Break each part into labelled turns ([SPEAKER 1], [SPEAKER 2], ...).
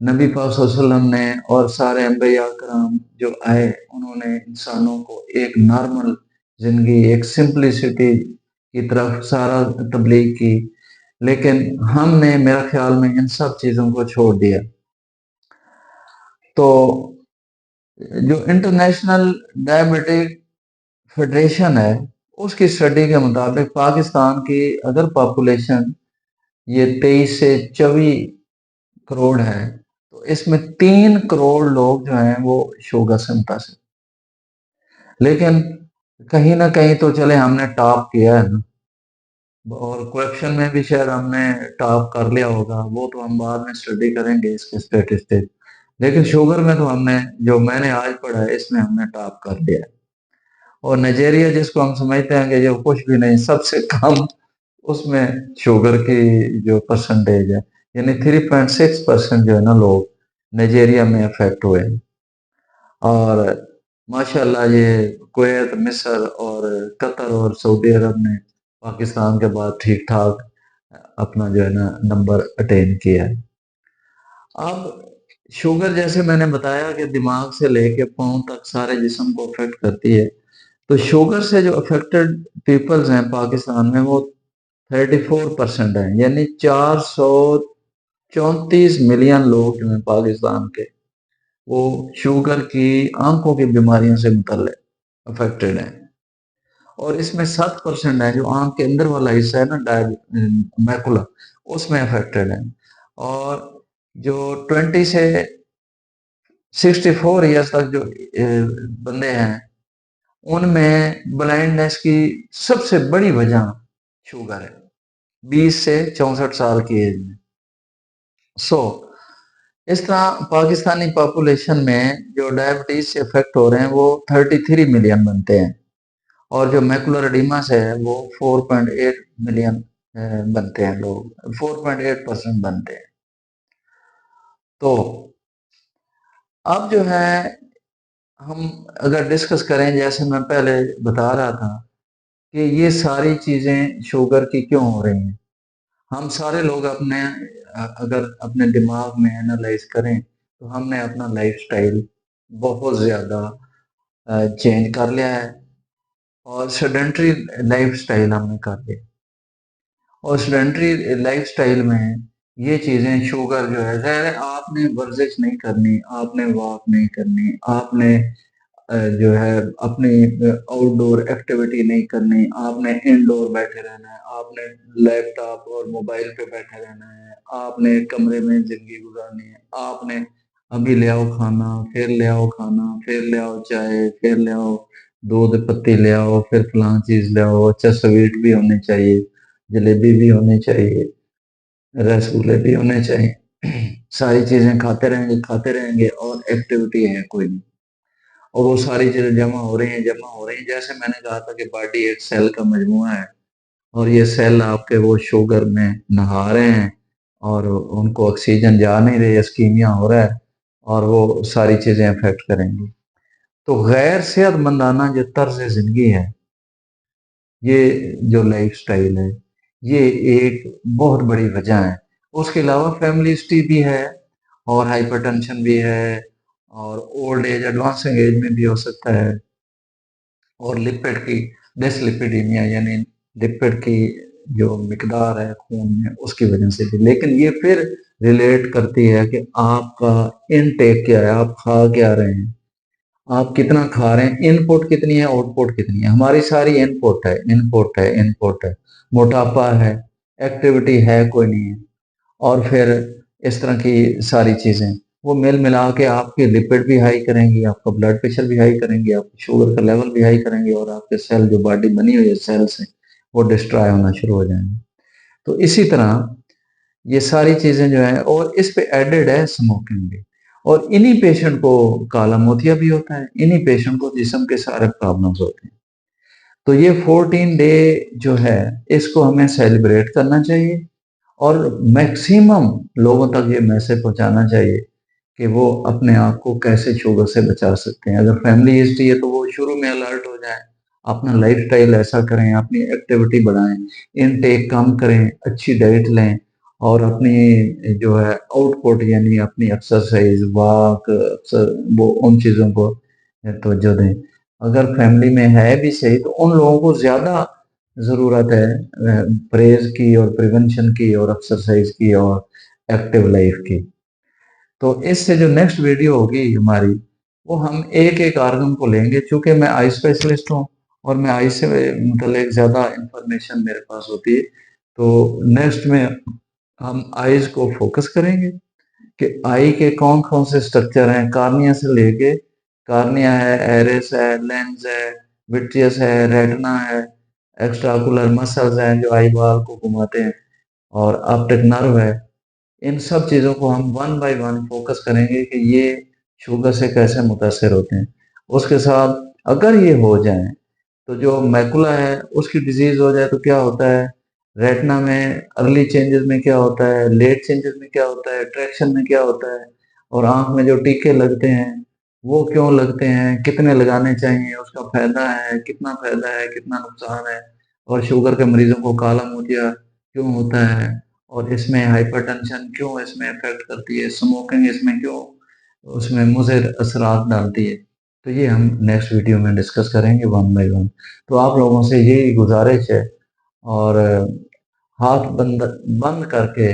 [SPEAKER 1] نبی پاک صلی اللہ علیہ وسلم نے اور سارے انبیاء کرام جو آئے انہوں نے انسانوں کو ایک نارمل زندگی، ایک سمپلسٹی کی طرف سارا تبلیغ کی، لیکن ہم نے میرا خیال میں ان سب چیزوں کو چھوڑ دیا۔ تو جو انٹرنیشنل ڈائبٹک فیڈریشن ہے اس کی اسٹڈی کے مطابق پاکستان کی اگر پاپولیشن یہ 23 سے 24 کروڑ ہے تو اس میں 3 کروڑ لوگ جو ہیں وہ شوگر سے متاثر، لیکن کہیں نہ کہیں تو چلے ہم نے ٹاپ کیا ہے نا، اور کویکشن میں بھی شاید ہم نے ٹاپ کر لیا ہوگا، وہ تو ہم بعد میں اسٹڈی کریں گے اس کے اسٹیٹسٹک، لیکن شوگر میں تو ہم نے جو میں نے آج پڑھا ہے اس میں ہم نے ٹاپ کر لیا ہے۔ اور نائجیریا جس کو ہم سمجھتے ہیں کہ جو کچھ بھی نہیں سب سے کم، اس میں شوگر کی جو پرسنٹیج ہے یعنی 3.6% جو ہے نا لوگ نائجیریا میں افیکٹ ہوئے ہیں۔ اور ماشاءاللہ یہ کویت، مصر اور قطر اور سعودی عرب نے پاکستان کے بعد ٹھیک ٹھاک اپنا جو ہے نا نمبر اٹین کیا ہے۔ اب شوگر جیسے میں نے بتایا کہ دماغ سے لے کے پاؤں تک سارے جسم کو افیکٹ کرتی ہے، تو شوگر سے جو افیکٹڈ پیپلز ہیں پاکستان میں وہ 34% ہیں، یعنی 434 ملین لوگ جو ہیں پاکستان کے وہ شوگر کی آنکھوں کی بیماریوں سے متعلق افیکٹڈ ہیں، اور اس میں 7% ہے جو آنکھ کے اندر والا حصہ ہے نا میکولا، اس میں افیکٹڈ ہیں، اور جو 20 سے 64 ایئرس تک جو بندے ہیں ان میں بلائنڈنس کی سب سے بڑی وجہ شوگر ہے 20 سے 64 سال کی ایج میں۔ اس طرح پاکستانی پاپولیشن میں جو ڈائبٹیز سے افیکٹ ہو رہے ہیں وہ 33 ملین بنتے ہیں، اور جو میکولر ایڈیما سے ہے وہ 4.8 ملین بنتے ہیں، لوگ 4.8% بنتے ہیں۔ تو اب جو ہے ہم اگر ڈسکس کریں جیسے میں پہلے بتا رہا تھا کہ یہ ساری چیزیں شوگر کی کیوں ہو رہی ہیں، ہم سارے لوگ اگر اپنے دماغ میں انالائز کریں تو ہم نے اپنا لائف سٹائل بہت زیادہ چینج کر لیا ہے، اور سیڈنٹری لائف سٹائل ہم نے کر لیا، اور سیڈنٹری لائف سٹائل میں یہ چیزیں شوگر جو ہے ظاہر آپ نے ورزش نہیں کرنی، آپ نے واک نہیں کرنی، آپ نے جو ہے اپنی آؤٹ ڈور ایکٹیویٹی نہیں کرنی، آپ نے انڈور بیٹھے رہنا ہے، آپ نے لیپ ٹاپ اور موبائل پہ بیٹھے رہنا ہے، آپ نے کمرے میں زندگی گزارنی ہے، آپ نے ابھی لے آؤ کھانا، پھر لے آؤ کھانا، پھر لے آؤ چائے، پھر لے آؤ دودھ پتی لے آؤ، پھر فلاں چیز لے آؤ، اچھا سویٹ بھی ہونے چاہیے، جلیبی بھی ہونی چاہیے، رسگلے بھی ہونے چاہیے، ساری چیزیں کھاتے رہیں گے اور ایکٹیویٹی ہے کوئی نہیں، اور وہ ساری چیزیں جمع ہو رہی ہیں جیسے میں نے کہا تھا کہ باڈی ایک سیل کا مجموعہ ہے، اور یہ سیل آپ کے وہ شوگر میں نہا رہے ہیں اور ان کو آکسیجن جا نہیں رہی، اسکیمیا ہو رہا ہے، اور وہ ساری چیزیں افیکٹ کریں گی۔ تو غیر صحت مندانہ جو طرز زندگی ہے، یہ جو لائف سٹائل ہے، یہ ایک بہت بڑی وجہ ہے۔ اس کے علاوہ فیملی ہسٹری بھی ہے، اور ہائپر ٹینشن بھی ہے، اور اولڈ ایج ایڈوانسنگ ایج میں بھی ہو سکتا ہے، اور لپڈ کی ڈس لپیڈیمیا یعنی لپڈ کی جو مقدار ہے خون میں اس کی وجہ سے بھی، لیکن یہ پھر ریلیٹ کرتی ہے کہ آپ کا انٹیک کیا ہے، آپ کھا کیا رہے ہیں، آپ کتنا کھا رہے ہیں، ان پٹ کتنی ہے، آؤٹ پٹ کتنی ہے۔ ہماری ساری ان پٹ ہے، موٹاپا ہے، ایکٹیویٹی ہے کوئی نہیں ہے، اور پھر اس طرح کی ساری چیزیں وہ مل ملا کے آپ کے لپڈ بھی ہائی کریں گی، آپ کا بلڈ پریشر بھی ہائی کریں گی، آپ شوگر کا لیول بھی ہائی کریں گے، اور آپ کے سیل جو باڈی بنی ہوئی ہے سیلز ہیں وہ ڈسٹرائے ہونا شروع ہو جائیں گے۔ تو اسی طرح یہ ساری چیزیں جو ہیں، اور اس پہ ایڈڈ ہے اسموکنگ بھی، اور انہی پیشنٹ کو کالا موتیا بھی ہوتا ہے، انہی پیشنٹ کو جسم کے سارے پرابلمز ہوتے ہیں۔ تو یہ 14 ڈے جو ہے اس کو ہمیں سیلیبریٹ کرنا چاہیے، اور میکسیمم لوگوں تک یہ میسج پہنچانا چاہیے کہ وہ اپنے آپ کو کیسے شوگر سے بچا سکتے ہیں۔ اگر فیملی ہسٹری ہے تو وہ شروع میں الرٹ ہو جائیں، اپنا لائف سٹائل ایسا کریں، اپنی ایکٹیویٹی بڑھائیں، انٹیک کم کریں، اچھی ڈائٹ لیں، اور اپنی جو ہے آؤٹ پٹ یعنی اپنی ایکسرسائز واک وہ ان چیزوں کو توجہ دیں۔ اگر فیملی میں ہے بھی صحیح تو ان لوگوں کو زیادہ ضرورت ہے پریز کی اور پریونشن کی اور ایکسرسائز کی اور ایکٹیو لائف کی۔ تو اس سے جو نیکسٹ ویڈیو ہوگی ہماری وہ ہم ایک ایک آرگن کو لیں گے، چونکہ میں آئی اسپیشلسٹ ہوں اور میں آئی سے متعلق زیادہ انفارمیشن میرے پاس ہوتی ہے، تو نیکسٹ میں ہم آئیز کو فوکس کریں گے کہ آئی کے کون کون سے سٹرکچر ہیں، کارنیا سے لے کے، کارنیا ہے، ایرس ہے، لینز ہے، وٹریس ہے، ریٹنا ہے، ایکسٹراکولر مسلز ہیں جو آئی بال کو گھماتے ہیں، اور آپٹک نرو ہے۔ ان سب چیزوں کو ہم ون بائی ون فوکس کریں گے کہ یہ شوگر سے کیسے متاثر ہوتے ہیں۔ اس کے ساتھ اگر یہ ہو جائیں تو جو میکولا ہے اس کی ڈیزیز ہو جائے تو کیا ہوتا ہے، ریٹنا میں ارلی چینجز میں کیا ہوتا ہے، لیٹ چینجز میں کیا ہوتا ہے، ٹریکشن میں کیا ہوتا ہے، اور آنکھ میں جو ٹیکے لگتے ہیں وہ کیوں لگتے ہیں، کتنے لگانے چاہیے، اس کا فائدہ ہے کتنا نقصان ہے، اور شوگر کے مریضوں کو کالا موتیا کیوں ہوتا ہے، اور اس میں ہائپر ٹینشن کیوں اس میں افیکٹ کرتی ہے، اسموکنگ اس میں کیوں اس میں مضر اثرات ڈالتی ہے۔ تو یہ ہم نیکسٹ ویڈیو میں ڈسکس کریں گے ون بائی ون۔ تو آپ لوگوں سے یہی گزارش ہے، اور ہاتھ بند کر کے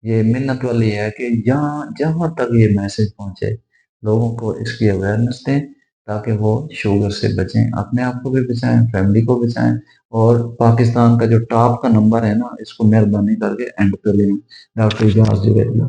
[SPEAKER 1] یہ منت والی ہے کہ جہاں تک یہ میسج پہنچے لوگوں کو اس کی اویئرنیس دیں تاکہ وہ شوگر سے بچیں، اپنے آپ کو بھی بچائیں، فیملی کو بچائیں، اور پاکستان کا جو ٹاپ کا نمبر ہے نا اس کو مہربانی کر کے اینڈ پہ لیں۔ ڈاکٹر اجاز جویریہ۔